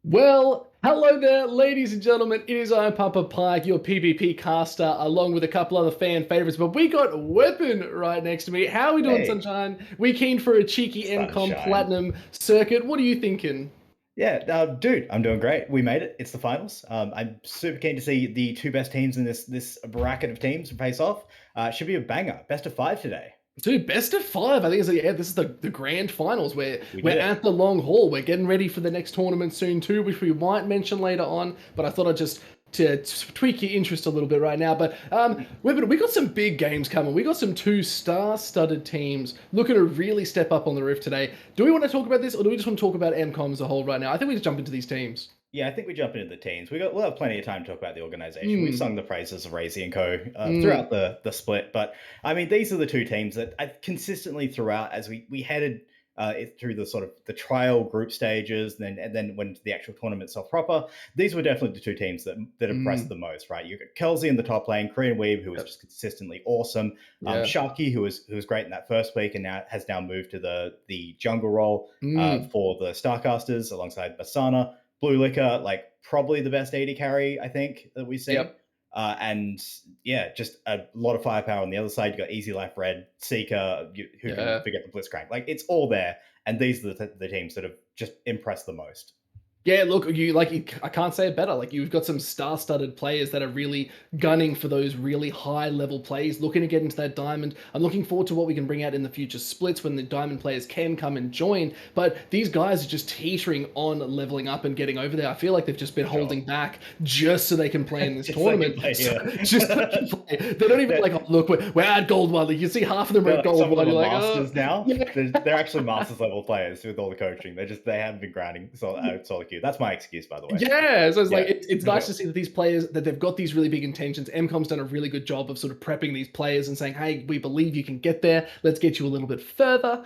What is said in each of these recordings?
Well, hello there, ladies and gentlemen. It is I, Papa Pike, your PvP caster, along with a couple other fan favorites. But we got Weapon right next to me. How are we doing, Hey, Sunshine? We keen for a cheeky MCOM sunshine. Platinum circuit. What are you thinking? Yeah, dude, I'm doing great. We made it. It's the finals. I'm super keen to see the two best teams in this bracket of teams face off. Should be a banger. Best of five today. Dude, best of five. I think it's this is the grand finals. We We're did at it. the long haul. We're getting ready for the next tournament soon too, which we might mention later on. But I thought I'd just to tweak your interest a little bit right now. But we got some big games coming. We got some two star-studded teams looking to really step up on the roof today. Do we want to talk about this, or do we just want to talk about MCOM as a whole right now? I think we just jump into these teams. Yeah, I think we jump into the teams. We'll have plenty of time to talk about the organization. We've Hmm. sung the praises of Razy and Co. Hmm. Throughout the split, but I mean, these are the two teams that I consistently throughout as we headed through the sort of the trial group stages, and then when the actual tournament itself proper, these were definitely the two teams that impressed Hmm. the most. Right, you got Kelsey in the top lane, Korean Weave, who was Yep. just consistently awesome. Yeah. Sharky, who was great in that first week, and now moved to the jungle role Hmm. for the Starcasters alongside Basana. Blue Liquor, like probably the best AD carry I think that we've seen. Yep. And yeah, just a lot of firepower on the other side. You got Easy Life Red, Seeker, who can Yeah. forget the Blitzcrank. Like it's all there, and these are the teams that have just impressed the most. Yeah, look, I can't say it better. Like, you've got some star-studded players that are really gunning for those really high-level plays, looking to get into that diamond. I'm looking forward to what we can bring out in the future splits when the diamond players can come and join. But these guys are just teetering on leveling up and getting over there. I feel like they've just been For sure. holding back just so they can play in this Just so they can tournament. play, So, yeah. just so they can play. They don't even they're, like, oh, look, we're at gold one. Like, you see half of them are they're at like gold some of one. them You're are like, masters now. yeah. They're actually masters level players with all the coaching. They haven't been grinding solo queue. That's my excuse, by the way. Yeah, so it's like Yeah, it's for nice sure. to see that these players that they've got these really big intentions. MCOM's done a really good job of sort of prepping these players and saying, "Hey, we believe you can get there. Let's get you a little bit further."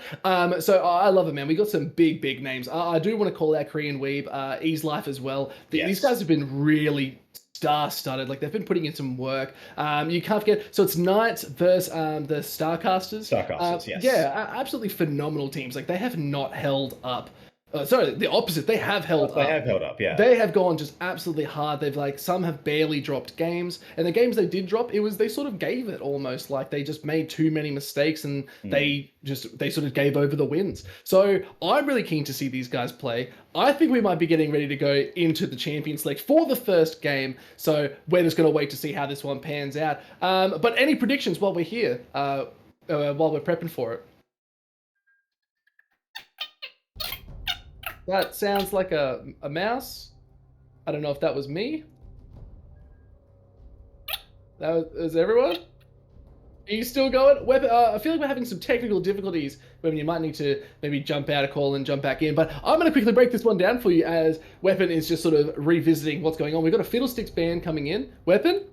So I love it, man. We got some big names. I do want to call out Korean Weeb, Ease Life as well. These guys Yes. have been really star-studded. Like they've been putting in some work. You can't forget. So it's Knights versus the Starcasters. Starcasters, yes. Yeah, absolutely phenomenal teams. Like they have not held up. Sorry, the opposite. They have held They up. have held up, yeah. They have gone just absolutely hard. They've like some have barely dropped games, and the games they did drop, it was they sort of gave it almost like they just made too many mistakes and Mm. they sort of gave over the wins. So I'm really keen to see these guys play. I think we might be getting ready to go into the Champions League for the first game. So we're just going to wait to see how this one pans out. But any predictions while we're here, while we're prepping for it? That sounds like a mouse. I don't know if that was me. That was everyone. Are you still going? I feel like we're having some technical difficulties. When you might need to maybe jump out a call and jump back in. But I'm going to quickly break this one down for you as Weapon is just sort of revisiting what's going on. We've got a Fiddlesticks band coming in. Weapon,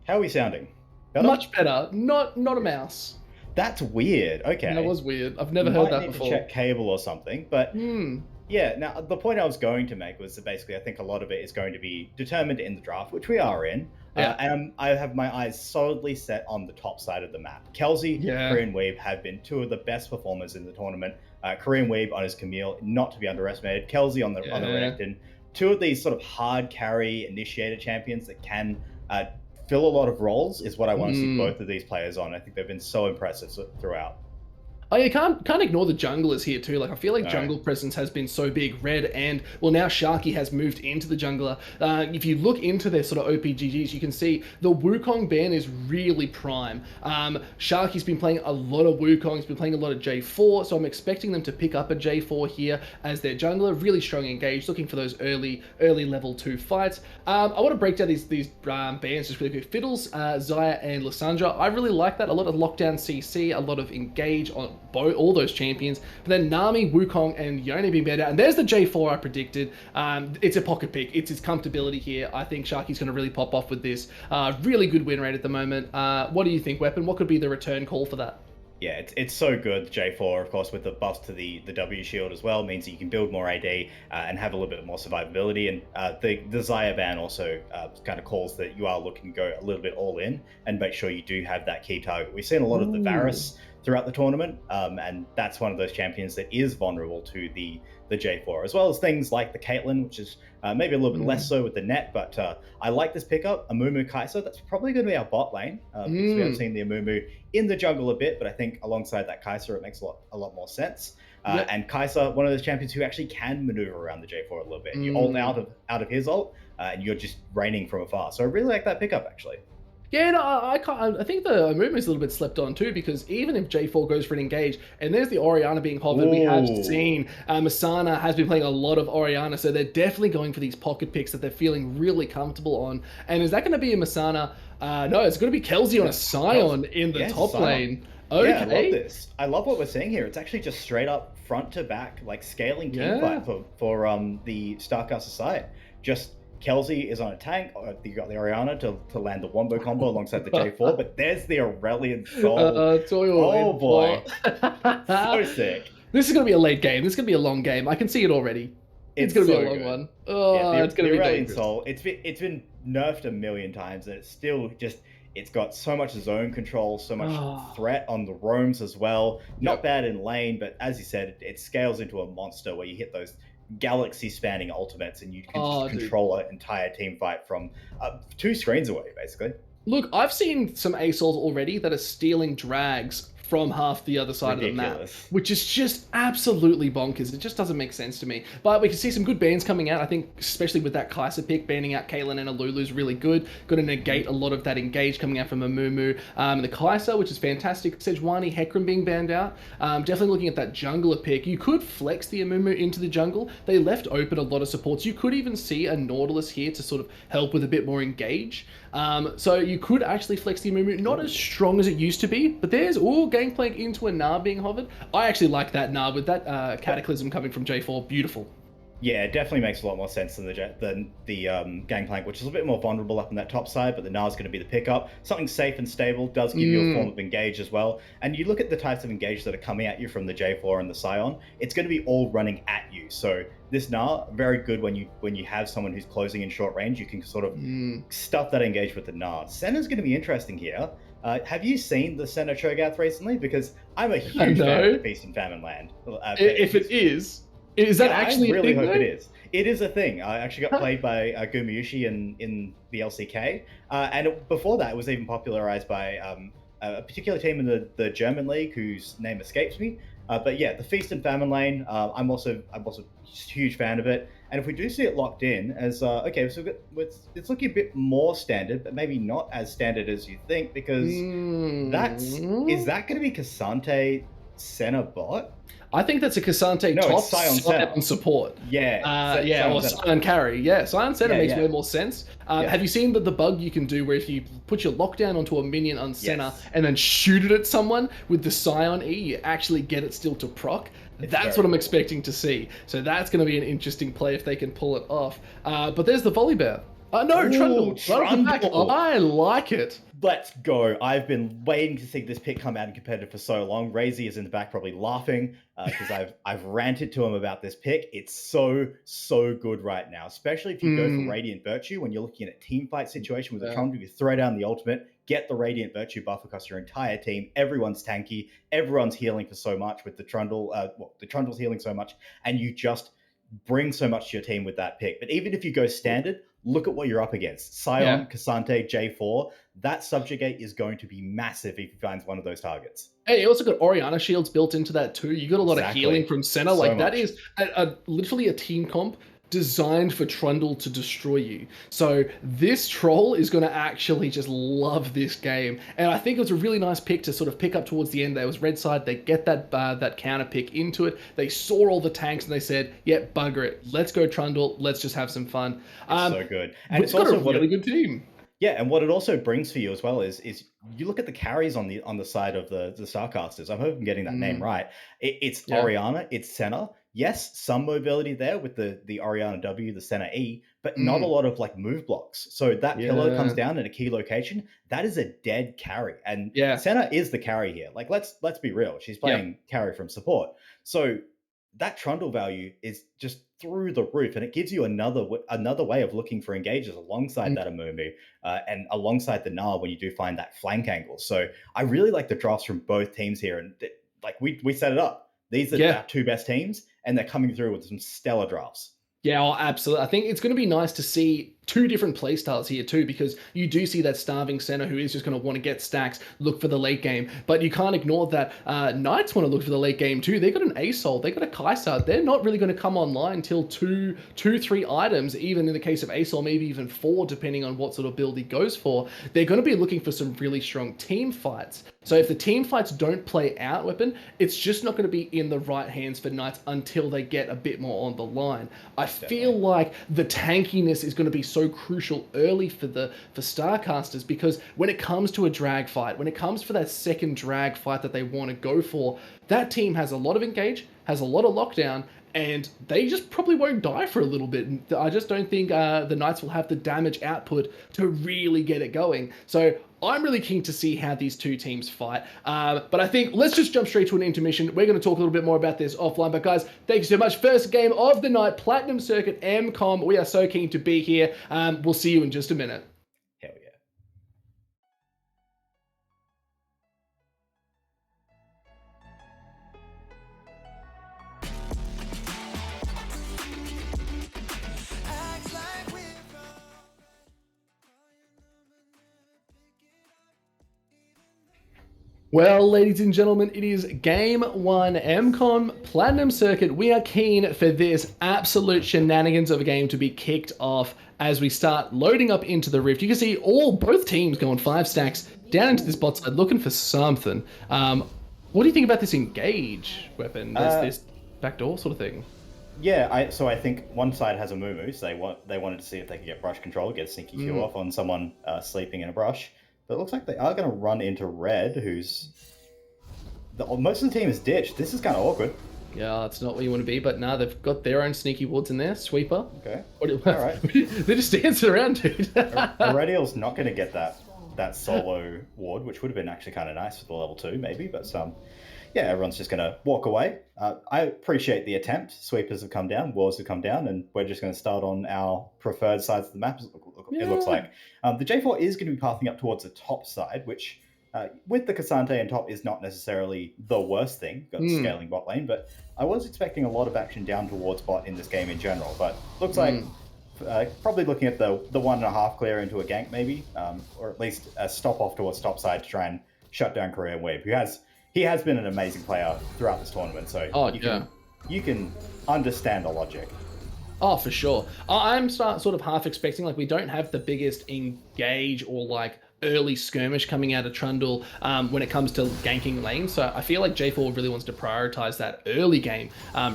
How are we sounding? Better? much better. Not a mouse. That's weird. That Okay. was weird. I've never heard Might that need to before. check cable or something. But Hmm. yeah, now the point I was going to make was that basically I think a lot of it is going to be determined in the draft, which we are in. Yeah. And I have my eyes solidly set on the top side of the map. Kelsey, Yeah. Korean Weave have been two of the best performers in the tournament. Korean Weave on his Camille, not to be underestimated. Kelsey on the Yeah. Renekton. Two of these sort of hard carry initiator champions that can fill a lot of roles is what I want to see Hmm. both of these players on. I think they've been so impressive throughout. Oh, you can't ignore the junglers here too. Like I feel like No. jungle presence has been so big. Red and well now Sharky has moved into the jungler. If you look into their sort of OPGGs, you can see the Wukong ban is really prime. Sharky's been playing a lot of Wukong. He's been playing a lot of J4, so I'm expecting them to pick up a J4 here as their jungler. Really strong engaged, looking for those early level 2 fights. I want to break down these bans just really quick. Fiddles, Zaya, and Lissandra. I really like that. A lot of lockdown CC, a lot of engage on all those champions. But then Nami, Wukong, and Yone being banned out. And there's the J4 I predicted. It's a pocket pick. It's his comfortability here. I think Sharky's going to really pop off with this. Really good win rate at the moment. What do you think, Weapon? What could be the return call for that? Yeah, it's so good. J4, of course, with the buffs to the W shield as well, means that you can build more AD and have a little bit more survivability. And the Zaya ban also kind of calls that you are looking to go a little bit all in and make sure you do have that key target. We've seen a lot of the Ooh. Varus throughout the tournament, and that's one of those champions that is vulnerable to the J4, as well as things like the Caitlyn, which is maybe a little bit less Mm. so with the net. But I like this pickup. Amumu Kai'Sa, that's probably going to be our bot lane because we have Mm. seen the Amumu in the jungle a bit, but I think alongside that Kai'Sa, it makes a lot more sense. Yep. And Kai'Sa, one of those champions who actually can maneuver around the J4 a little bit. You ult Mm. out of his ult, and you're just raining from afar. So I really like that pickup actually. Yeah, no, I can't. I think the movement's a little bit slept on too, because even if J4 goes for an engage, and there's the Orianna being hovered, we have Ooh, seen Masana has been playing a lot of Orianna, so they're definitely going for these pocket picks that they're feeling really comfortable on. And is that going to be a Masana? No, it's going to be Kelsey on a Kelsey. Scion in the Yes, top Sion. lane. Yeah, I love Okay. this. I love what we're seeing here. It's actually just straight up front to back, like scaling team Yeah. fight for the Starcaster side. Just Kelsey is on a tank. You got the Oriana to land the wombo combo alongside the J4, but there's the Aurelion Soul. Oh Toilet for. boy, so sick. This is going to be a late game. This is going to be a long game. I can see it already. It's It's going to be a so long good. one. Yeah, Oh, it's going the to be Aurelion dangerous. Soul. It's been nerfed a million times, and it's still just it's got so much zone control, so much Oh, threat on the roams as well. Not yep. bad in lane, but as you said, it scales into a monster where you hit those galaxy spanning ultimates, and you can just Oh, dude. control an entire team fight from two screens away, basically. Look, I've seen some ASOLs already that are stealing drags from half the other side of the map, Ridiculous. which is just absolutely bonkers. It just doesn't make sense to me. But we can see some good bans coming out. I think, especially with that Kai'Sa pick, banning out Caitlyn and Alulu is really good. Going to negate a lot of that engage coming out from Amumu. The Kai'Sa, which is fantastic. Sejuani, Hecarim being banned out. Definitely looking at that jungler pick. You could flex the Amumu into the jungle. They left open a lot of supports. You could even see a Nautilus here to sort of help with a bit more engage. So you could actually flex the Amumu, not as strong as it used to be, but there's Gangplank into a Gnar being hovered. I actually like that Gnar with that Cataclysm coming from J4. Beautiful. Yeah, it definitely makes a lot more sense than the Gangplank, which is a bit more vulnerable up on that top side. But the Nars going to be the pickup. Something safe and stable does give you a form Mm, of engage as well. And you look at the types of engage that are coming at you from the J4 and the Scion. It's going to be all running at you. So this Gnar very good when you have someone who's closing in short range. You can sort of mm. stuff that engage with the Gnar. Senna's going to be interesting here. Have you seen the Senna Cho'Gath recently? Because I'm a huge fan of the No. Feast and Famine land. If it is that Yeah, I actually a really thing hope it though? is. It is a thing. I actually got played by Gumayushi in the LCK, before that, it was even popularized by a particular team in the German league whose name escapes me. But yeah, the Feast and Famine lane. I'm also a huge fan of it. And if we do see it locked in as okay, so it's looking a bit more standard, but maybe not as standard as you think, because that's is Mm. that going to be Cassante Senna bot? I think that's a Cassante No, it's top Sion Senna. Scion support. Yeah, Yeah, Sion or Senna. Scion carry. Yeah, Scion Center Yeah, makes way yeah, more sense. yeah. Have you seen the bug you can do where if you put your lockdown onto a minion on Senna Yes, and then shoot it at someone with the Scion E, you actually get it still to proc? it's That's very what I'm cool. expecting to see. So that's going to be an interesting play if they can pull it off. But there's the volley bear. No, Oh, Trundle. Right off the back. Trundle! I like it. Let's go. I've been waiting to see this pick come out in competitive for so long. Razy is in the back probably laughing because I've ranted to him about this pick. It's so good right now, especially if you go for Mm, Radiant Virtue when you're looking at a team fight situation with a yeah. Trundle. You throw down the ultimate, get the Radiant Virtue buff across your entire team. Everyone's tanky. Everyone's healing for so much with the Trundle. The Trundle's healing so much, and you just bring so much to your team with that pick. But even if you go standard, look at what you're up against. Yeah. Scion, Cassante, J4. That subjugate is going to be massive if he finds one of those targets. Hey, you also got Oriana shields built into that too. You got a lot of healing Exactly. from Senna. So Like that much. is literally a team comp designed for Trundle to destroy you. So this troll is going to actually just love this game, and I think it was a really nice pick to sort of pick up towards the end. There was red side. They get that counter pick into it. They saw all the tanks and they said, "Yeah, bugger it. Let's go Trundle. Let's just have some fun." It's so good. And We've it's got a also really good team. yeah, and what it also brings for you as well is you look at the carries on the side of the Starcasters. I hope I'm getting that name Mm, right. It's yeah. Oriana, it's Senna. Yes, some mobility there with the Oriana W, the Senna E, but not a Mm, lot of like move blocks. So that pillar comes yeah. down in a key location. That is a dead carry, and Yeah. Senna is the carry here. Like let's be real. She's Yep. playing carry from support. So that trundle value is just through the roof, and it gives you another way of looking for engages alongside that Amumu and alongside the Gnar when you do find that flank angle. So I really like the drafts from both teams here, and like we set it up. These are Yeah. our two best teams, and they're coming through with some stellar drafts. Yeah, oh, absolutely. I think it's going to be nice to see two different playstyles here too, because you do see that starving center who is just going to want to get stacks, look for the late game, but you can't ignore that Knights want to look for the late game too. They got an Asol, they got a Kaisa. They're not really going to come online till three items, even in the case of Asol, maybe even four, depending on what sort of build he goes for. They're going to be looking for some really strong team fights. So if the team fights don't play out, Weapon, it's just not going to be in the right hands for Knights until they get a bit more on the line. I feel like the tankiness is going to be so crucial early for StarCasters, because when it comes to a drag fight, when it comes for that second drag fight that they want to go for, that team has a lot of engage, has a lot of lockdown, and they just probably won't die for a little bit. I just don't think the Knights will have the damage output to really get it going. So I'm really keen to see how these two teams fight. But I think let's just jump straight to an intermission. We're going to talk a little bit more about this offline. But guys, thank you so much. First game of the night, Platinum Circuit MCOM. We are so keen to be here. We'll see you in just a minute. Hell yeah. Well, ladies and gentlemen, it is game one, MCOM Platinum Circuit. We are keen for this absolute shenanigans of a game to be kicked off as we start loading up into the Rift. You can see both teams going 5 stacks down into this bot side looking for something. What do you think about this engage weapon? There's this backdoor sort of thing. Yeah, I think one side has a Mumu, so they wanted to see if they could get brush control, get a sneaky kill off on someone sleeping in a brush. But it looks like they are going to run into red, who's... most of the team is ditched. This is kind of awkward. Yeah, it's not where you want to be, but nah, they've got their own sneaky wards in there. Sweeper. Okay. All right. They're just dancing around, dude. Iradiel's not going to get that solo ward, which would have been actually kind of nice for the level 2, maybe. But yeah, everyone's just going to walk away. I appreciate the attempt. Sweepers have come down, walls have come down, and we're just going to start on our preferred sides of the map, it looks like. The J4 is going to be pathing up towards the top side, which with the Cassante on top is not necessarily the worst thing, got scaling bot lane, but I was expecting a lot of action down towards bot in this game in general. But looks like probably looking at the 1.5 clear into a gank maybe, or at least a stop off towards top side to try and shut down Korean Wave, who he has been an amazing player throughout this tournament, so you can understand the logic. Oh, for sure. I'm sort of half expecting, like, we don't have the biggest engage or, like, early skirmish coming out of Trundle when it comes to ganking lanes. So I feel like J4 really wants to prioritize that early game,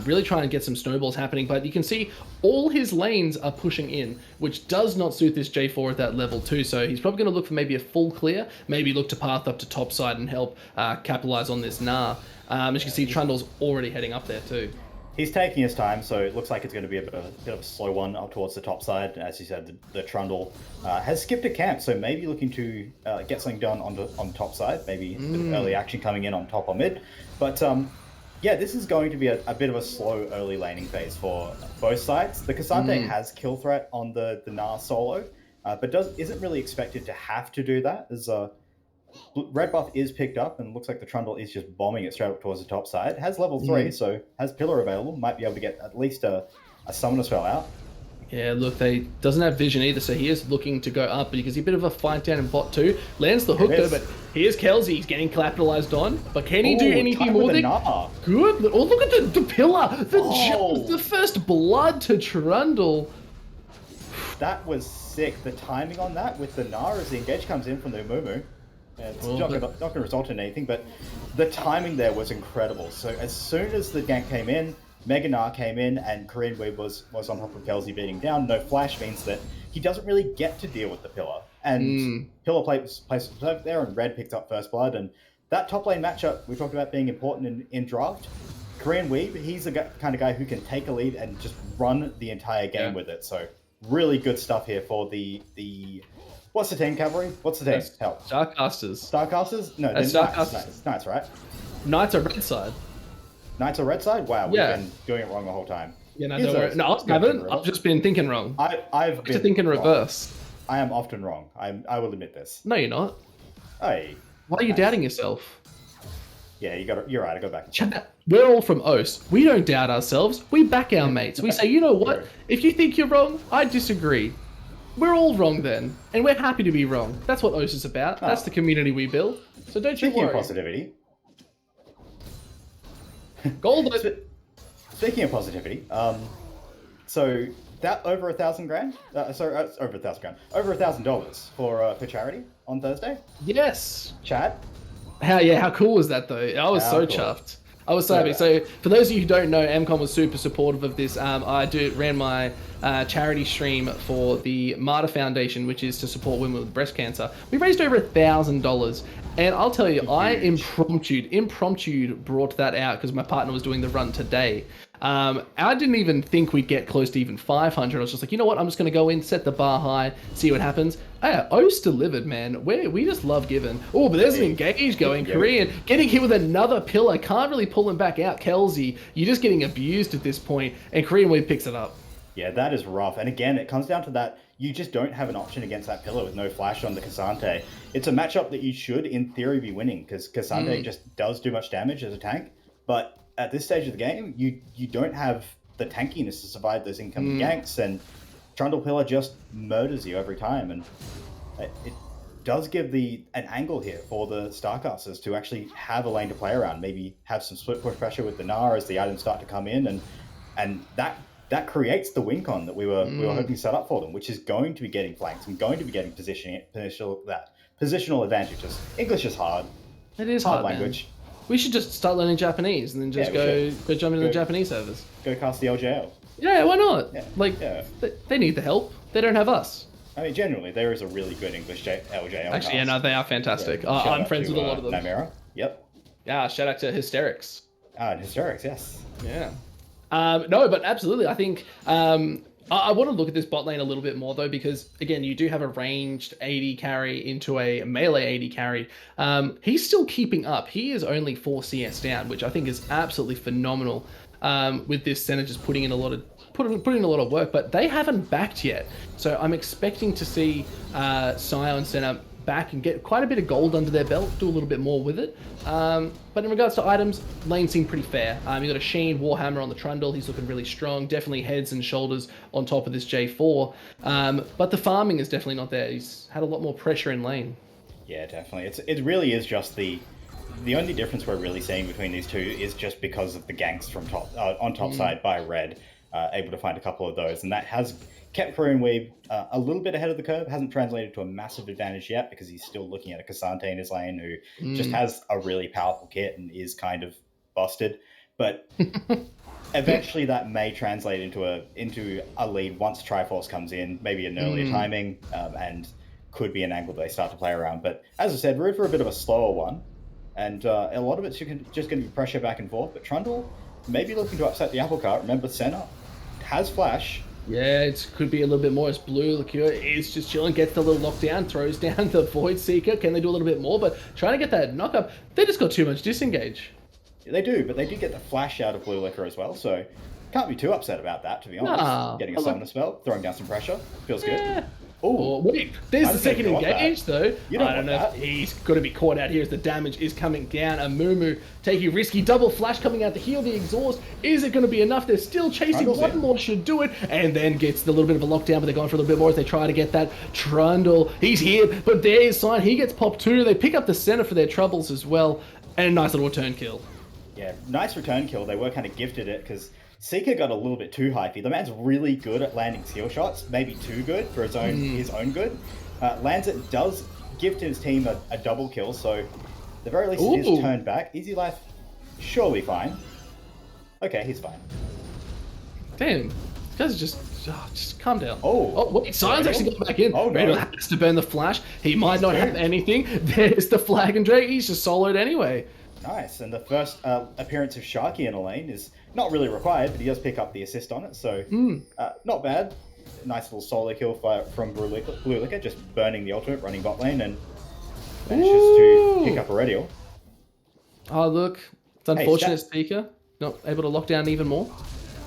really try and get some snowballs happening. But you can see all his lanes are pushing in, which does not suit this J4 at that level 2. So he's probably going to look for maybe a full clear, maybe look to path up to top side and help capitalize on this Gnar. As you can see, Trundle's already heading up there too. He's taking his time, so it looks like it's going to be a bit of a slow one up towards the top side. As you said, the Trundle has skipped a camp, so maybe looking to get something done on the top side, maybe a bit of early action coming in on top or mid. But yeah, this is going to be a bit of a slow early laning phase for both sides. The Cassante has kill threat on the Gnar solo, but isn't really expected to have to do that. There's red buff is picked up, and looks like the Trundle is just bombing it straight up towards the top side. Has level 3, so has pillar available. Might be able to get at least a summoner spell out. Yeah, look, they doesn't have vision either, so he is looking to go up, but you can see a bit of a fight down in bot 2. Lands the hook though, but here's Kelsey. He's getting capitalized on, but can he do anything more than... Good. Oh, look at the pillar. The first blood to Trundle. That was sick. The timing on that with the Gnar as the engage comes in from the Mumu. It's not going to result in anything, but the timing there was incredible. So as soon as the gank came in, Mega Gnar came in, and Korean Weeb was on top of Kelsey beating down. No flash means that he doesn't really get to deal with the pillar. And pillar placed himself there, and red picked up first blood. And that top lane matchup we talked about being important in draft. Korean Weeb, he's the kind of guy who can take a lead and just run the entire game with it. So really good stuff here for the what's the team, Cavalry? What's the team? Help. STARCASTERS. STARCASTERS? No, That's they're Knights, right? Knights are red side. Knights are red side? Wow, we've Yeah. been doing it wrong the whole time. Yeah, no, Here's don't worry. No, I haven't. I've just been thinking wrong. I've To been think in wrong. reverse. I am often wrong. I will admit this. No, you're not. Hey. Why are you Nice. doubting yourself? Yeah, you're right. I go back. We're all from OS. We don't doubt ourselves. We back our mates. We say, you know what? If you think you're wrong, I disagree. We're all wrong then, and we're happy to be wrong. That's what OS is about. That's the community we build. So don't you Speaking worry. of positivity. Golden. Speaking of positivity, so that over $1,000 grand. Sorry, over $1,000 grand. Over $1,000 for charity on Thursday. Yes. Chad. How cool was that though? I was so chuffed. I was so happy. So for those of you who don't know, MCOM was super supportive of this. I ran my charity stream for the Martyr Foundation, which is to support women with breast cancer. We raised over $1,000. And I'll tell you, I impromptu brought that out because my partner was doing the run today. I didn't even think we'd get close to even 500. I was just like, you know what? I'm just going to go in, set the bar high, see what happens. OS delivered, man. We just love giving. Oh, but there's an engage going. Korean getting hit with another pillar. Can't really pull him back out. Kelsey, you're just getting abused at this point. And Korean Wave picks it up. Yeah, that is rough. And again, it comes down to that. You just don't have an option against that pillar with no flash on the Cassante. It's a matchup that you should, in theory, be winning because Cassante just does too much damage as a tank. But at this stage of the game, you don't have the tankiness to survive those incoming ganks, and Trundle Pillar just murders you every time. And it does give an angle here for the STARCASTers to actually have a lane to play around, maybe have some split push pressure with the Gnar as the items start to come in, and that creates the win con that we were hoping to set up for them, which is going to be getting flanks and going to be getting positional advantages. English is hard. It is hard language. Man. We should just start learning Japanese and then just go jump into the Japanese servers. Go cast the LJL. Yeah, why not? Yeah. They need the help. They don't have us. I mean, generally, there is a really good English LJL. Actually, no, they are fantastic. I'm friends with a lot of them. Namera. Yep. Yeah, shout out to Hysterics. Hysterics, yes. Yeah. No, but absolutely. I think I want to look at this bot lane a little bit more, though, because, again, you do have a ranged AD carry into a melee AD carry. He's still keeping up. He is only 4 CS down, which I think is absolutely phenomenal with this center just putting in a lot of work, but they haven't backed yet. So I'm expecting to see Scion center back and get quite a bit of gold under their belt, do a little bit more with it. But in regards to items, lane seemed pretty fair. You got a Sheen Warhammer on the Trundle. He's looking really strong. Definitely heads and shoulders on top of this J4. But the farming is definitely not there. He's had a lot more pressure in lane. Yeah, definitely. It really is just the only difference we're really seeing between these two is just because of the ganks from on top side by Red, able to find a couple of those, and that has kept Korean Wave a little bit ahead of the curve. Hasn't translated to a massive advantage yet because he's still looking at a Cassante in his lane who just has a really powerful kit and is kind of busted. But eventually that may translate into a lead once Triforce comes in, maybe an earlier timing, and could be an angle they start to play around. But as I said, we're in for a bit of a slower one, and a lot of it's just going to be pressure back and forth. But Trundle maybe looking to upset the apple cart. Remember, Senna has flash. Yeah, it could be a little bit more. It's blue. Liqueur is just chilling, gets the little lockdown, throws down the Void Seeker. Can they do a little bit more? But trying to get that knock up, they just got too much disengage. They do, but they did get the flash out of Blue Liquor as well, so can't be too upset about that, to be honest. Getting a summoner spell, throwing down some pressure, feels good. Oh, wait, there's the second engage, though. I don't know if he's going to be caught out here as the damage is coming down. A Mumu taking risky double flash coming out to heal the exhaust. Is it going to be enough? They're still chasing. One more should do it. And then gets the little bit of a lockdown, but they're going for a little bit more as they try to get that Trundle. He's here, but there's Sign. He gets popped too. They pick up the center for their troubles as well. And a nice little return kill. Yeah, nice return kill. They were kind of gifted it because Seeker got a little bit too hypey. The man's really good at landing skill shots, maybe too good for his own good. Lands it, does gift his team a double kill, so at the very least it is turned back. Easy Life, surely fine. Okay, he's fine. Damn, you guys are just calm down. Wait, Sion's actually got back in. Randall has to burn the flash. He might not have anything. There's the Flag and Drake. He's just soloed anyway. Nice, and the first appearance of Sharky in a lane is not really required, but he does pick up the assist on it, so not bad. Nice little solo kill from Blue Liquor, just burning the ultimate, running bot lane, and manages to pick up a Radial. Oh, look. It's unfortunate, Seeker. Not able to lock down even more.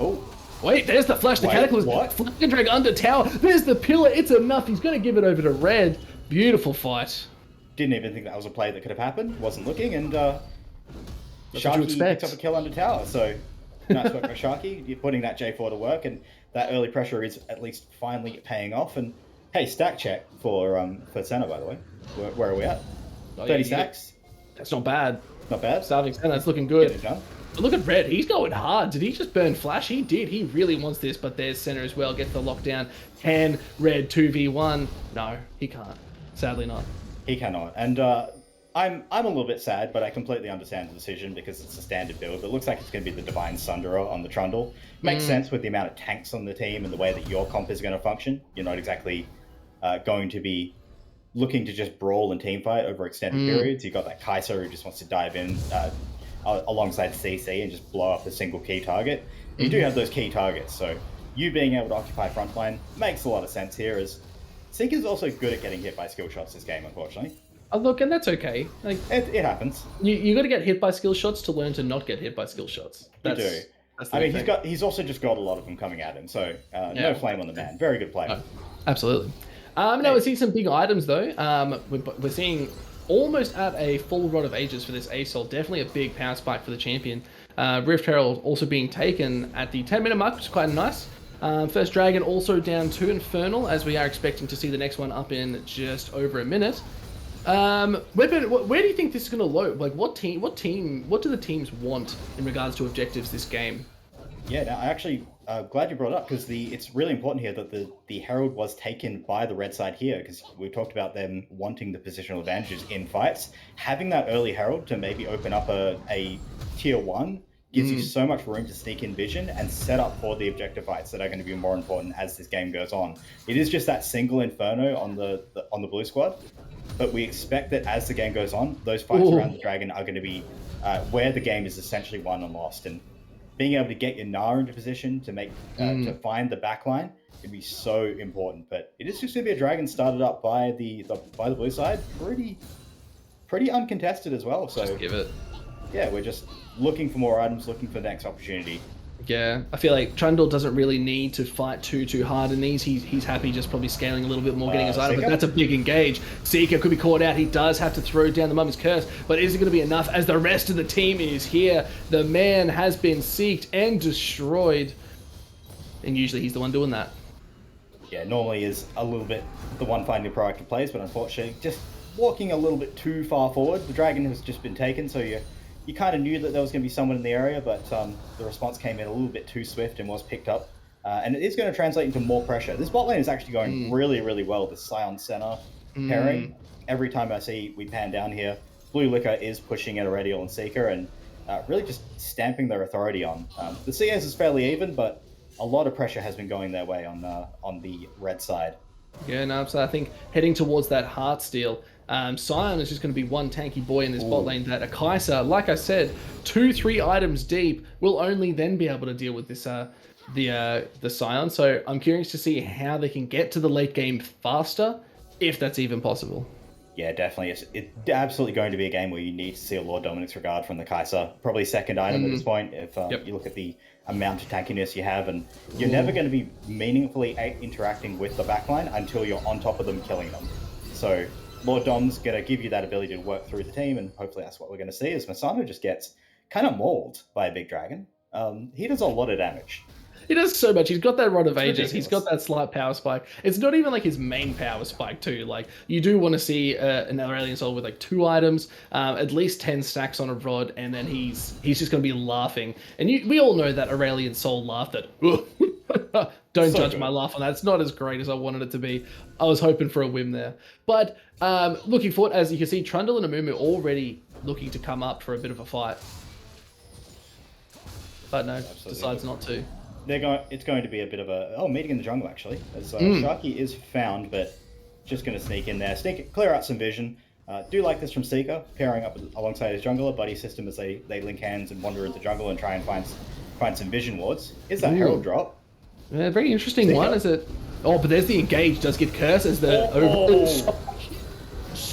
Oh, Wait, there's the flash. The Cataclysm. what? Flanking Drag under tower. There's the pillar. It's enough. He's going to give it over to Red. Beautiful fight. Didn't even think that was a play that could have happened. Wasn't looking, and Sharky picked up a kill under tower. So nice work for Sharky. You're putting that J4 to work, and that early pressure is at least finally paying off. And hey, stack check for Senna, by the way. Where are we at? 30 stacks. That's not bad. Not bad. Starving Senna, that's looking good. Get it done. But look at Red. He's going hard. Did he just burn Flash? He did. He really wants this, but there's Senna as well. Gets the lockdown. Can Red 2v1? No, he can't. Sadly not. He cannot. And I'm a little bit sad, but I completely understand the decision because it's a standard build. It looks like it's going to be the Divine Sunderer on the Trundle. Makes sense with the amount of tanks on the team and the way that your comp is going to function. You're not exactly going to be looking to just brawl and teamfight over extended periods. You've got that Kaiser who just wants to dive in alongside CC and just blow up a single key target. You do have those key targets, so you being able to occupy frontline makes a lot of sense here, as Seeker's also good at getting hit by skill shots this game, unfortunately. Oh, look, and that's okay. Like, it happens. You got to get hit by skill shots to learn to not get hit by skill shots. You do. I mean, he's also just got a lot of them coming at him, so no flame on the man. Very good player. Oh, absolutely. Now we're seeing some big items though. We're seeing almost at a full Rod of Ages for this ASOL. Definitely a big power spike for the champion. Rift Herald also being taken at the 10-minute mark, which is quite nice. First Dragon also down to Infernal, as we are expecting to see the next one up in just over a minute. Where do you think this is going to load? Like, what do the teams want in regards to objectives this game? Yeah, no, I actually glad you brought it up, because it's really important here that the Herald was taken by the red side here, because we talked about them wanting the positional advantages in fights. Having that early Herald to maybe open up a tier 1 gives you so much room to sneak in vision and set up for the objective fights that are going to be more important as this game goes on. It is just that single Inferno on the blue squad, but we expect that as the game goes on, those fights around the Dragon are going to be where the game is essentially won and lost. And being able to get your Gnar into position to make to find the backline would be so important. But it is just going to be a Dragon started up by the blue side, pretty uncontested as well. So just give it. Yeah, we're just looking for more items, looking for the next opportunity. Yeah, I feel like Trundle doesn't really need to fight too hard in these. He's happy just probably scaling a little bit more, getting his item, but that's a big engage. Seeker could be caught out. He does have to throw down the Mummy's Curse, but is it going to be enough as the rest of the team is here? The man has been seeked and destroyed, and usually he's the one doing that. Yeah, normally is a little bit the one finding proactive plays, but unfortunately just walking a little bit too far forward. The Dragon has just been taken, so you kind of knew that there was going to be someone in the area, but the response came in a little bit too swift and was picked up. And it is going to translate into more pressure. This bot lane is actually going really, really well, the Scion Senna pairing. Every time I see we pan down here, Blue Liquor is pushing at Irradial and Seeker and really just stamping their authority on. The CS is fairly even, but a lot of pressure has been going their way on the red side. Yeah, no, so I think heading towards that Heartsteel, Scion is just going to be one tanky boy in this bot lane that a Kaiser, like I said, 2-3 items deep, will only then be able to deal with this the Scion. So I'm curious to see how they can get to the late game faster, if that's even possible. Yeah, definitely. It's absolutely going to be a game where you need to see a Lord Dominic's Regard from the Kaiser. Probably second item at this point, if you look at the amount of tankiness you have, and you're never going to be meaningfully interacting with the backline until you're on top of them, killing them. So Lord Dom's going to give you that ability to work through the team, and hopefully that's what we're going to see, as Masano just gets kind of mauled by a big dragon. He does a lot of damage. He does so much. He's got that Rod of Ages. He's got that slight power spike. It's not even like his main power spike too. Like, you do want to see an Aurelian Soul with like 2 items, at least 10 stacks on a Rod, and then he's just going to be laughing. And we all know that Aurelian Soul laugh that, don't judge my laugh on that. It's not as great as I wanted it to be. I was hoping for a win there. But looking forward, as you can see, Trundle and Amumu already looking to come up for a bit of a fight. But no, decides not to. It's going to be a bit of a meeting in the jungle actually, as Sharky is found, but just going to sneak in there, clear out some vision. Do like this from Seeker, pairing up alongside his jungler, buddy system, as they link hands and wander into jungle and try and find some vision wards. Is that Herald drop? Yeah, very interesting Seeker. One. Is it? Oh, but there's the engage. Does get curse as the overall.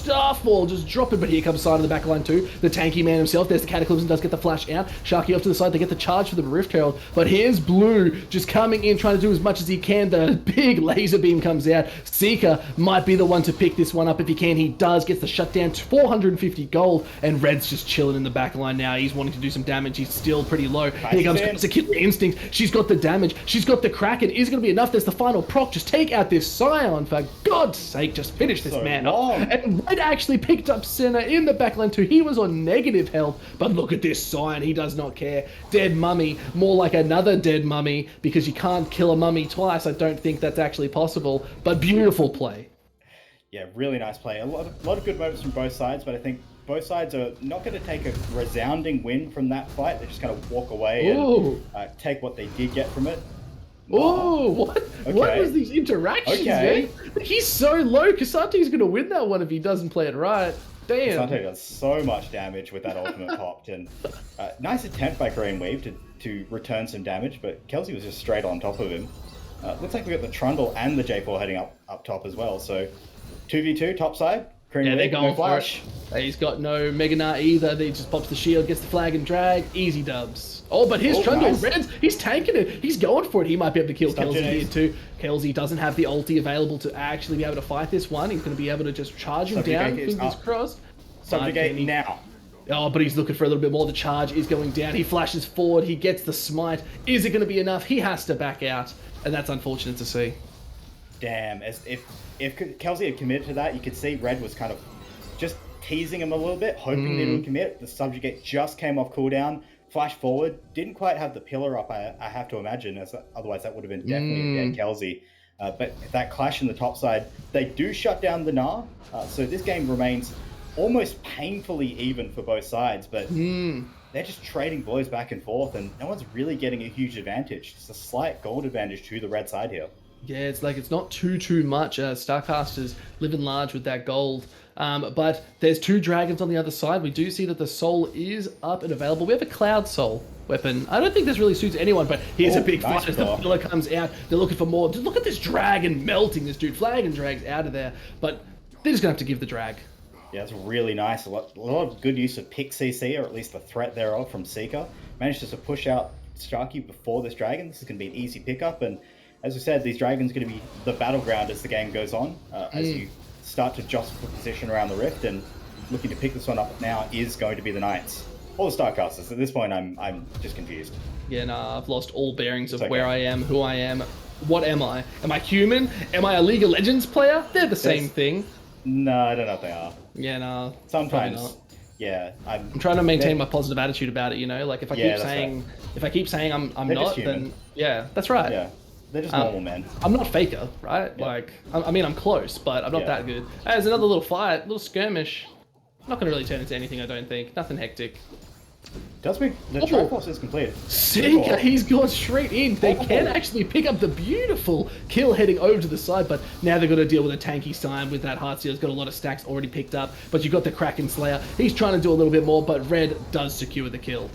Starfall just dropping, but here comes Side of the back line too. The tanky man himself, there's the Cataclysm, does get the flash out. Sharky off to the side, they get the charge for the Rift Herald, but here's Blue just coming in, trying to do as much as he can. The big laser beam comes out. Seeker might be the one to pick this one up if he can. He does, gets the shutdown, 450 gold, and Red's just chilling in the back line now. He's wanting to do some damage. He's still pretty low. Here comes the Killer Instinct. She's got the damage. She's got the Kraken. Is going to be enough. There's the final proc. Just take out this Scion, for God's sake. Just finish this man up. And Red actually picked up Senna in the backline too. He was on negative health, but look at this Scion. He does not care. Dead mummy. More like another dead mummy, because you can't kill a mummy twice. I don't think that's actually possible, but beautiful play. Yeah, really nice play. A lot of good moments from both sides, but I think both sides are not going to take a resounding win from that fight. They're just going to walk away and take what they did get from it. Oh, what? Okay. What was these interactions, man? He's so low. Kasante's going to win that one if he doesn't play it right. Damn. Kasante does so much damage with that ultimate popped, and nice attempt by Green Weave to return some damage, but Kelsey was just straight on top of him. Looks like we got the Trundle and the J4 heading up top as well, so 2v2 top side. Yeah, they're going for it. He's got no Mega Gnar either. He just pops the shield, gets the flag and drag. Easy dubs. Oh, but here's Trundle. Nice. Reds, he's tanking it. He's going for it. He might be able to kill Kelsey here too. Kelsey doesn't have the ulti available to actually be able to fight this one. He's going to be able to just charge him down. Fingers crossed. Subjugate now. Oh, but he's looking for a little bit more. The charge is going down. He flashes forward. He gets the smite. Is it going to be enough? He has to back out, and that's unfortunate to see. Damn. If Kelsey had committed to that, you could see Red was kind of just teasing him a little bit, hoping that he would commit. The Subjugate just came off cooldown, flash forward, didn't quite have the pillar up, I have to imagine, otherwise that would have been definitely a dead Kelsey. But that clash in the top side, they do shut down the Gnar, so this game remains almost painfully even for both sides, but they're just trading blows back and forth, and no one's really getting a huge advantage. Just a slight gold advantage to the red side here. Yeah, it's like it's not too much. Starcasters living large with that gold. But there's two dragons on the other side. We do see that the soul is up and available. We have a cloud soul weapon. I don't think this really suits anyone, but here's a big fight as the pillar comes out. They're looking for more. Just look at this dragon melting this dude. Flag and drag's out of there, but they're just gonna have to give the drag. Yeah, it's really nice. A lot of good use of pick CC, or at least the threat thereof from Seeker. Managed to push out Sharky before this dragon. This is going to be an easy pickup, and as we said, these dragons are going to be the battleground as the game goes on. As you start to jostle for position around the rift, and looking to pick this one up now is going to be the Knights. Or the Starcasters. At this point, I'm just confused. Yeah, nah, I've lost all bearings of where I am, who I am. What am I? Am I human? Am I a League of Legends player? They're the same thing. No, I don't know if they are. Yeah, no. Sometimes. Yeah, I'm trying to maintain my positive attitude about it, you know? Like if I keep saying I'm not, then yeah, that's right. Yeah. They're just normal men. I'm not faker, right? Yep. Like, I mean, I'm close, but I'm not that good. There's another little fight, little skirmish. Not going to really turn into anything, I don't think. Nothing hectic. Does mean the Triforce is completed. Seeker, he's gone straight in. They can actually pick up the beautiful kill heading over to the side, but now they've got to deal with a tanky Sign with that Heartseal. He's got a lot of stacks already picked up, but you've got the Kraken Slayer. He's trying to do a little bit more, but Red does secure the kill.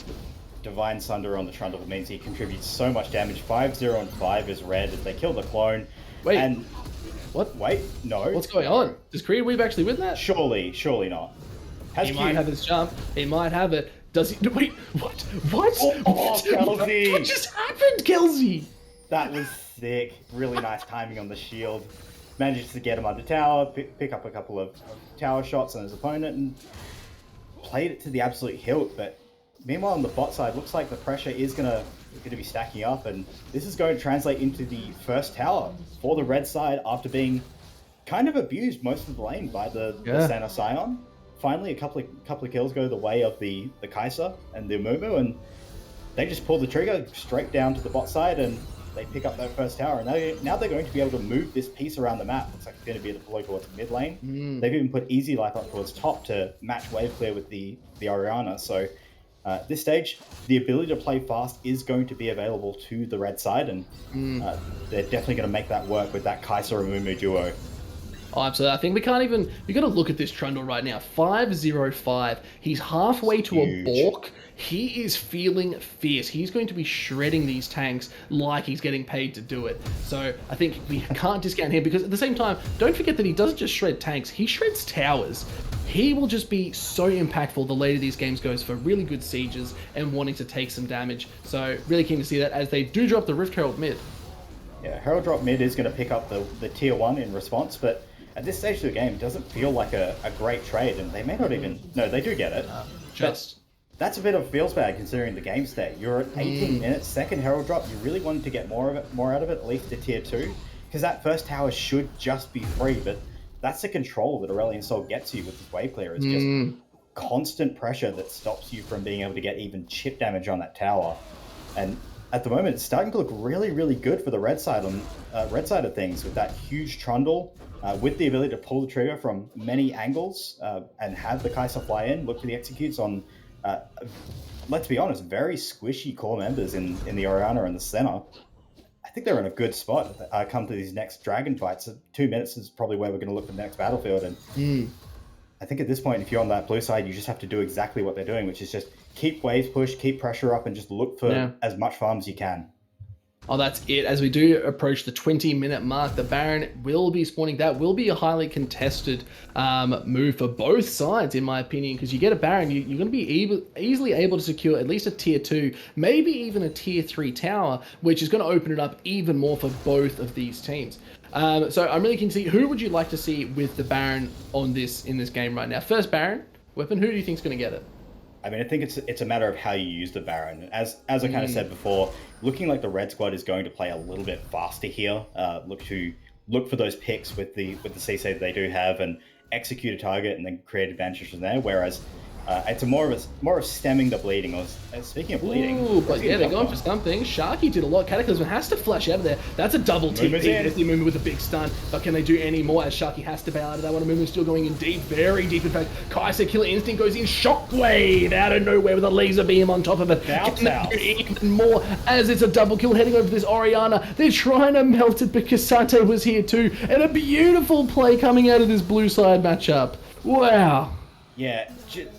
Divine Sunder on the Trundle means he contributes so much damage. 5-0 and 5 is Red as they kill the clone. Wait. And what? Wait, no. What's going on? Does Creed Weave actually win that? Surely not. He might have his jump. He might have it. Does he? Wait, what? What? Kelsey! What just happened, Kelsey? That was sick. Really nice timing on the shield. Manages to get him under tower, pick up a couple of tower shots on his opponent, and played it to the absolute hilt. But meanwhile, on the bot side, looks like the pressure is gonna be stacking up, and this is going to translate into the first tower for the red side after being kind of abused most of the lane by the Senna Scion. Finally, a couple of kills go the way of the Kai'Sa and the Amumu, and they just pull the trigger straight down to the bot side, and they pick up that first tower. And now they're going to be able to move this piece around the map. Looks like it's going to be below towards mid lane. They've even put Easy Life up towards top to match wave clear with the Orianna. So at this stage, the ability to play fast is going to be available to the red side, and they're definitely going to make that work with that Kai'Sa Amumu duo. Oh, absolutely. I think we got to look at this Trundle right now. 505. He's halfway It's to a huge. Bork. He is feeling fierce. He's going to be shredding these tanks like he's getting paid to do it. So I think we can't discount him, because at the same time, don't forget that he doesn't just shred tanks, he shreds towers. He will just be so impactful the later these games goes for really good sieges and wanting to take some damage. So really keen to see that as they do drop the Rift Herald mid. Yeah, Herald Drop mid is going to pick up the tier 1 in response, but at this stage of the game, it doesn't feel like a great trade, and they may not even... No, they do get it. Just... That's a bit of feels bad considering the game state. You're at 18 minutes, second Herald Drop, you really wanted to get more out of it, at least to tier 2, because that first tower should just be free, but that's the control that Aurelion Sol gets you with his wave clear. It's just constant pressure that stops you from being able to get even chip damage on that tower. And at the moment, it's starting to look really, really good for the red side of things, with that huge Trundle, with the ability to pull the trigger from many angles and have the Kai'Sa fly in, look for the executes on, let's be honest, very squishy core members in the Orianna and the center. I think they're in a good spot come to these next dragon fights. 2 minutes is probably where we're going to look for the next battlefield. And I think at this point, if you're on that blue side, you just have to do exactly what they're doing, which is just keep waves push, keep pressure up, and just look for as much farm as you can. Oh, that's it. As we do approach the 20-minute mark, the Baron will be spawning. That will be a highly contested move for both sides, in my opinion, because you get a Baron, you're going to be easily able to secure at least a tier 2, maybe even a tier 3 tower, which is going to open it up even more for both of these teams. So I'm really keen to see, who would you like to see with the Baron in this game right now? First Baron weapon, who do you think is going to get it? I mean, I think it's a matter of how you use the Baron. As I kind of said before, looking like the red squad is going to play a little bit faster here. Look for those picks with the CC that they do have, and execute a target and then create advantage from there. Whereas it's more of stemming the bleeding. Speaking of bleeding, ooh, but yeah, they're going for something. Sharky did a lot. Cataclysm has to flash out of there. That's a double TP. There's the movement with a big stun. But can they do any more, as Sharky has to bail out of that one? Movement still going in deep, very deep. In fact, Kai'Sa Killer Instinct goes in. Shockwave out of nowhere with a laser beam on top of it. Can they do even more, as it's a double kill heading over this Orianna? They're trying to melt it, but Cassante was here too. And a beautiful play coming out of this blue side matchup. Wow. Yeah,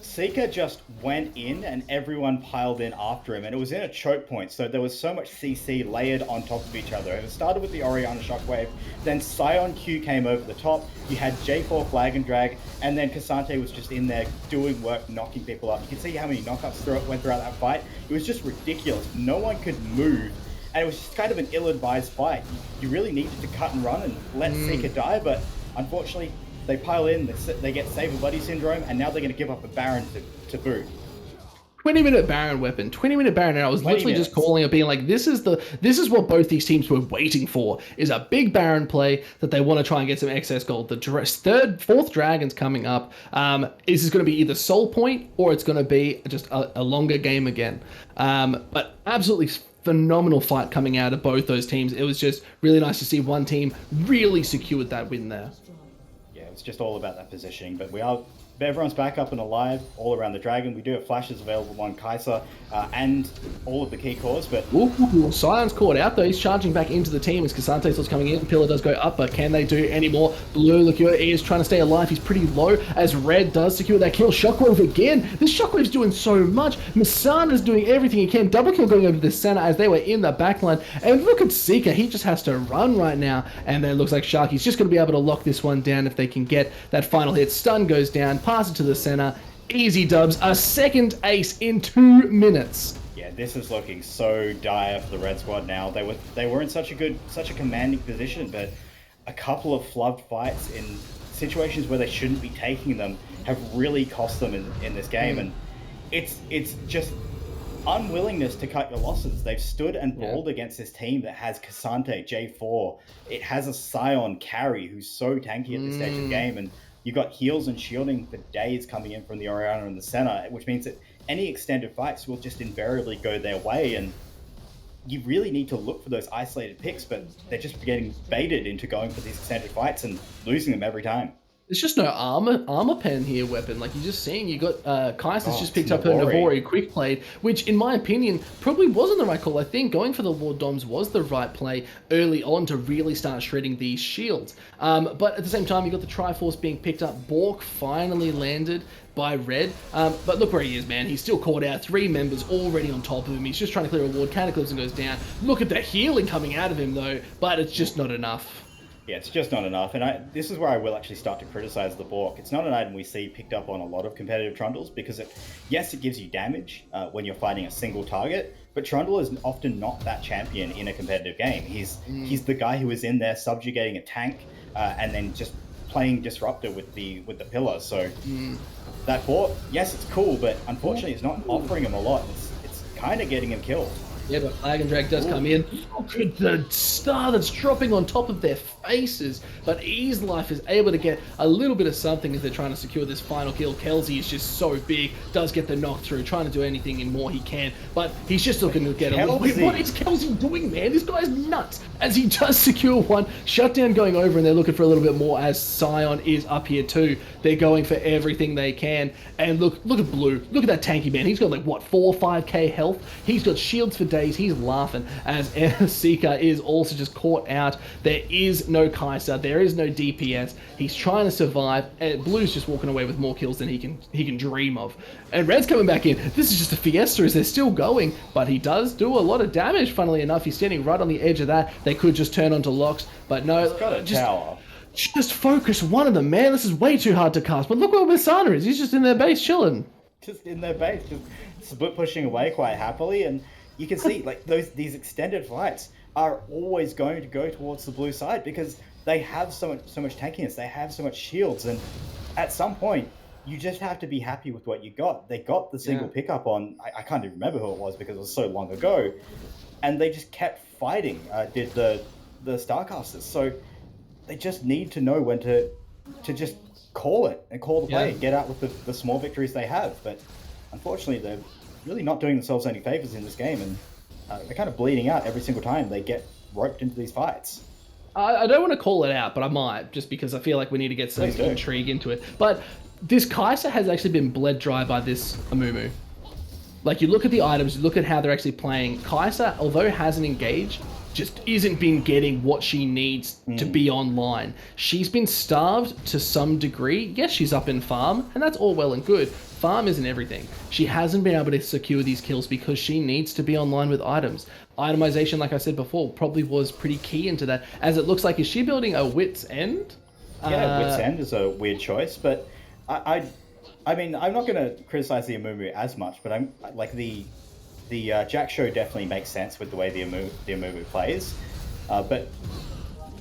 Seeker just went in and everyone piled in after him, and it was in a choke point, so there was so much CC layered on top of each other. It started with the Orianna Shockwave, then Scion Q came over the top, you had J4 Flag and Drag, and then Cassante was just in there doing work, knocking people up. You can see how many knockups went throughout that fight. It was just ridiculous. No one could move, and it was just kind of an ill-advised fight. You really needed to cut and run and let Seeker die, but unfortunately, they pile in, they get Save a Buddy syndrome, and now they're going to give up a Baron to boot. 20-minute Baron weapon, 20-minute Baron, and I was literally just calling it, being like, this is what both these teams were waiting for, is a big Baron play that they want to try and get some excess gold. The fourth Dragon's coming up. This is going to be either Soul Point, or it's going to be just a longer game again. But absolutely phenomenal fight coming out of both those teams. It was just really nice to see one team really secured that win there. It's just all about that positioning, but everyone's back up and alive all around the Dragon. We do have flashes available on Kai'Sa and all of the key cores, but... Ooh, Sion's caught out though. He's charging back into the team as Casante's still coming in. Pillar does go up, but can they do any more? Blue Liqueur is trying to stay alive. He's pretty low as Red does secure that kill. Shockwave again. This Shockwave's doing so much. Masana's doing everything he can. Double kill going over to the center as they were in the backline. And look at Seeker. He just has to run right now. And then it looks like Sharky's just going to be able to lock this one down if they can get that final hit. Stun goes down. Pass it to the center. Easy dubs. A second ace in 2 minutes. Yeah, this is looking so dire for the Red Squad now. They were in such a commanding position, but a couple of flubbed fights in situations where they shouldn't be taking them have really cost them in this game. And it's just unwillingness to cut your losses. They've stood and brawled against this team that has Cassante, J4. It has a Scion carry who's so tanky at this stage of the game, and you've got heals and shielding for days coming in from the Orianna in the center, which means that any extended fights will just invariably go their way, and you really need to look for those isolated picks, but they're just getting baited into going for these extended fights and losing them every time. There's just no armor pen here weapon. Like you're just seeing, you got Kaiser's Oh, just it's picked up her Navori. Navori quick played, which in my opinion probably wasn't the right call. I think going for the Lord Doms was the right play early on to really start shredding these shields. But at the same time, you got the Triforce being picked up. Bork finally landed by Red. But look where he is, man. He's still caught out. 3 members already on top of him. He's just trying to clear a ward. Cataclysm goes down. Look at the healing coming out of him though, but it's just not enough. Yeah, it's just not enough. And this is where I will actually start to criticize the Bork. It's not an item we see picked up on a lot of competitive Trundles because yes, it gives you damage when you're fighting a single target, but Trundle is often not that champion in a competitive game. He's the guy who is in there subjugating a tank and then just playing disruptor with the pillar. So that Bork, yes, it's cool, but unfortunately, it's not offering him a lot. It's kind of getting him killed. Yeah, but Flag and Drag does come in. Look at the star that's dropping on top of their faces. But Ease Life is able to get a little bit of something as they're trying to secure this final kill. Kelsey is just so big, does get the knock through, trying to do anything and more he can. But he's just looking to get a little bit. What is Kelsey doing, man? This guy's nuts. As he does secure one, shutdown going over, and they're looking for a little bit more as Scion is up here too. They're going for everything they can. And look at Blue. Look at that tanky man. He's got like, what, 4 or 5k health? He's got shields for days. He's laughing as Seeker is also just caught out. There is no Kaiser. There is no DPS. He's trying to survive, and Blue's just walking away with more kills than he can dream of. And Red's coming back in. This is just a fiesta as they're still going, but he does do a lot of damage, funnily enough. He's standing right on the edge of that. They could just turn onto locks, but no. He's got a tower. Just focus one of them, man. This is way too hard to cast. But look where Masana is. He's just in their base chilling. Just in their base, just split pushing away quite happily, and you can see like these extended fights are always going to go towards the blue side because they have so much tankiness, they have so much shields, and at some point you just have to be happy with what you got. They got the single pickup on I can't even remember who it was because it was so long ago, and they just kept fighting. Did the Starcasters, so they just need to know when to just call it and call the play, get out with the small victories they have. But unfortunately, they're really not doing themselves any favors in this game, and they're kind of bleeding out every single time they get roped into these fights. I don't want to call it out, but I might, just because I feel like we need to get some intrigue into it. But this Kaiser has actually been bled dry by this Amumu. Like, you look at the items, you look at how they're actually playing. Kaiser, although hasn't engaged, just isn't been getting what she needs to be online. She's been starved to some degree. Yes, she's up in farm, and that's all well and good. Farm isn't everything. She hasn't been able to secure these kills because she needs to be online with items. Itemization, like I said before, probably was pretty key into that, as it looks like, is she building a Wit's End? Yeah, Wit's End is a weird choice, but I mean, I'm not going to criticize the Amumu as much, but I'm like the Jack show definitely makes sense with the way the Amumu plays, but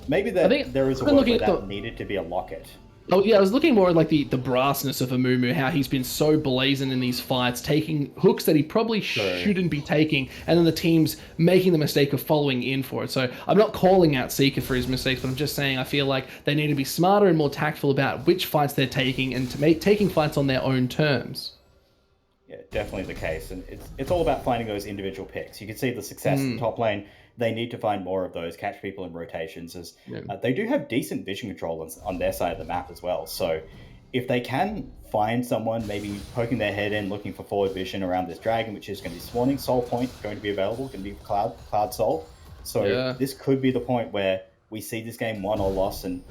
maybe there is a world where that needed to be a locket. Oh yeah, I was looking more at like the brassness of Amumu, how he's been so blazing in these fights, taking hooks that he probably shouldn't be taking, and then the team's making the mistake of following in for it. So I'm not calling out Seeker for his mistakes, but I'm just saying I feel like they need to be smarter and more tactful about which fights they're taking and to taking fights on their own terms. Yeah, definitely the case, and it's all about finding those individual picks. You can see the success in top lane. They need to find more of those, catch people in rotations, as they do have decent vision control on their side of the map as well. So if they can find someone maybe poking their head in, looking for forward vision around this dragon, which is going to be spawning, Soul Point going to be available, going to be Cloud Soul. So this could be the point where we see this game won or lost, and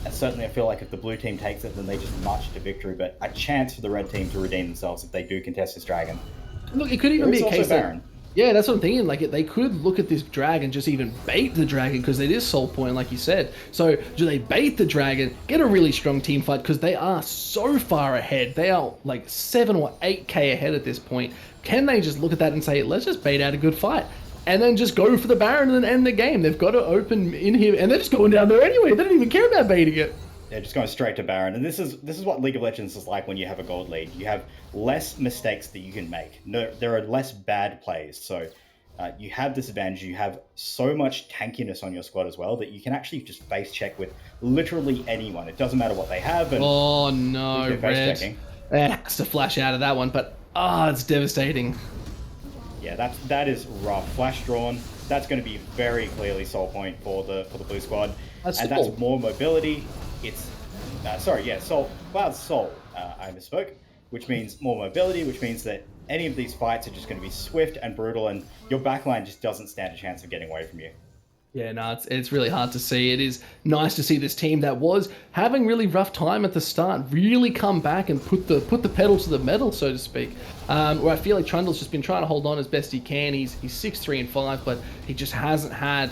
certainly I feel like if the blue team takes it, then they just march to victory, but a chance for the red team to redeem themselves if they do contest this dragon. Look, it could even be a case that... Yeah, that's what I'm thinking. Like, they could look at this dragon, just even bait the dragon, because it is Soul Point, like you said. So, do they bait the dragon, get a really strong team fight, because they are so far ahead. They are like 7 or 8k ahead at this point. Can they just look at that and say, let's just bait out a good fight? And then just go for the Baron and then end the game. They've got to open in here, and they're just going down there anyway. They don't even care about baiting it. They're just going straight to Baron, and this is what League of Legends is like when you have a gold lead. You have less mistakes that you can make. No, there are less bad plays, so you have this advantage. You have so much tankiness on your squad as well that you can actually just face check with literally anyone. It doesn't matter what they have. And oh no, Red! Has to flash out of that one, but it's devastating. Yeah, that is rough. Flash drawn. That's going to be very clearly Soul Point for the blue squad, and that's more mobility. It's sorry, yeah, Soul, Cloud Soul, I misspoke, which means more mobility, which means that any of these fights are just going to be swift and brutal, and your backline just doesn't stand a chance of getting away from you. Yeah, no, it's really hard to see. It is nice to see this team that was having really rough time at the start really come back and put the pedal to the metal, so to speak. Where I feel like Trundle's just been trying to hold on as best he can. He's 6-3-5, but he just hasn't had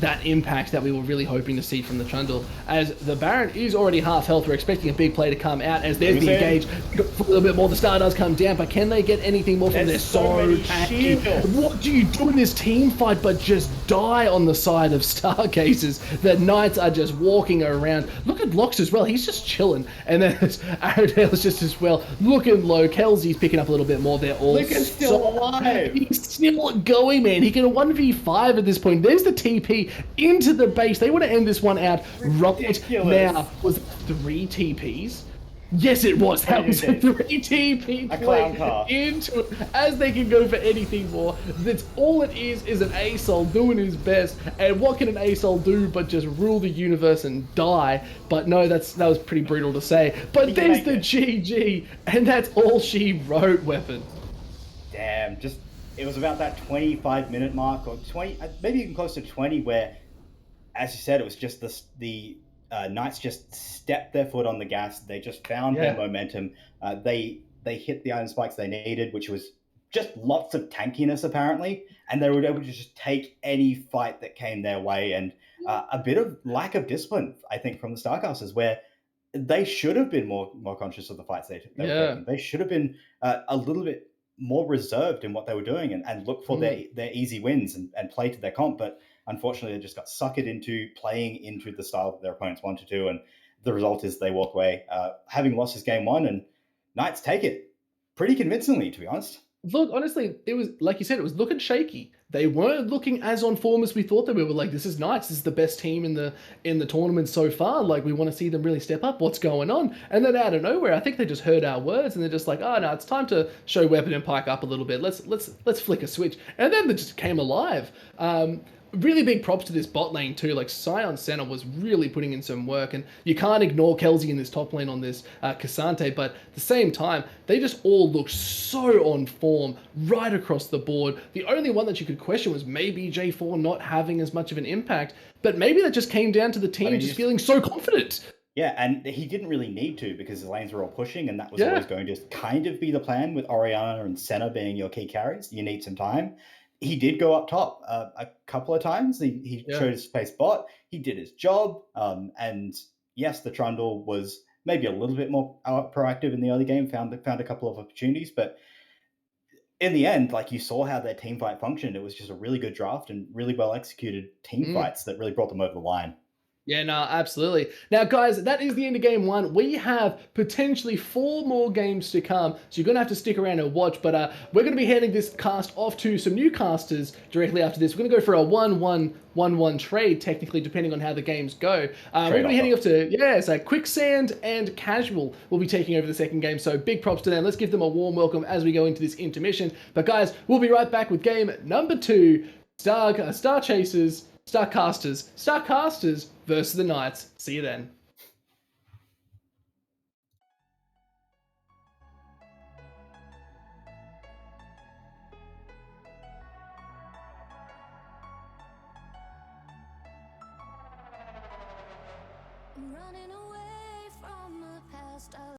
that impact that we were really hoping to see from the Trundle. As the Baron is already half health, we're expecting a big play to come out as there's the engage. For a little bit more, the star does come down, but can they get anything more from this? So patchy. What do you do in this team fight but just die on the side of Starcasters? The Knights are just walking around. Look at Locks as well, he's just chilling. And then Aerodale's just as well, looking low. Kelsey's picking up a little bit more. They're all still alive. He's still going, man. He can 1v5 at this point. There's the TP into the base. They want to end this one out right now. Was it 3 TPs? Yes, it was. That was a 3 TP play into it, as they can go for anything more. That's all it is an ASOL doing his best. And what can an ASOL do but just rule the universe and die? But no, that was pretty brutal to say. But there's the GG, and that's all she wrote, Weapon. Damn, just it was about that 25-minute mark, or 20, maybe even close to 20, where, as you said, it was just the Knights just stepped their foot on the gas. They just found their momentum. They hit the iron spikes they needed, which was just lots of tankiness apparently, and they were able to just take any fight that came their way. And a bit of lack of discipline, I think, from the Starcasters, where they should have been more conscious of the fights they were taking. They should have been a little bit more reserved in what they were doing, and look for their easy wins and play to their comp. But unfortunately, they just got suckered into playing into the style that their opponents wanted to, and the result is they walk away having lost this game 1, and Knights take it pretty convincingly, to be honest. Look, honestly, it was, like you said, it was looking shaky. They weren't looking as on form as we thought they were. Like, this is Knights. This is the best team in the tournament so far. Like, we want to see them really step up. What's going on? And then out of nowhere, I think they just heard our words and they're just like, oh no, it's time to show Weapon and Pike up a little bit. Let's flick a switch. And then they just came alive. Really big props to this bot lane too. Like, Scion Senna was really putting in some work, and you can't ignore Kelsey in this top lane on this Cassante, but at the same time, they just all looked so on form right across the board. The only one that you could question was maybe J4 not having as much of an impact, but maybe that just came down to the team just feeling so confident. Yeah, and he didn't really need to, because the lanes were all pushing, and that was always going to kind of be the plan, with Orianna and Senna being your key carries. You need some time. He did go up top a couple of times. He showed his space bot. He did his job. And yes, the Trundle was maybe a little bit more proactive in the early game, found a couple of opportunities. But in the end, like, you saw how their team fight functioned. It was just a really good draft and really well executed team fights that really brought them over the line. Yeah, no, absolutely. Now, guys, that is the end of game 1. We have potentially 4 more games to come, so you're going to have to stick around and watch, but we're going to be handing this cast off to some new casters directly after this. We're going to go for a 1-1-1-1 trade, technically, depending on how the games go. We're going to be heading off to, so Quicksand and Casual will be taking over the second game, so big props to them. Let's give them a warm welcome as we go into this intermission. But, guys, we'll be right back with game number 2, Starcasters versus the Knights. See you then. I'm running away from the past.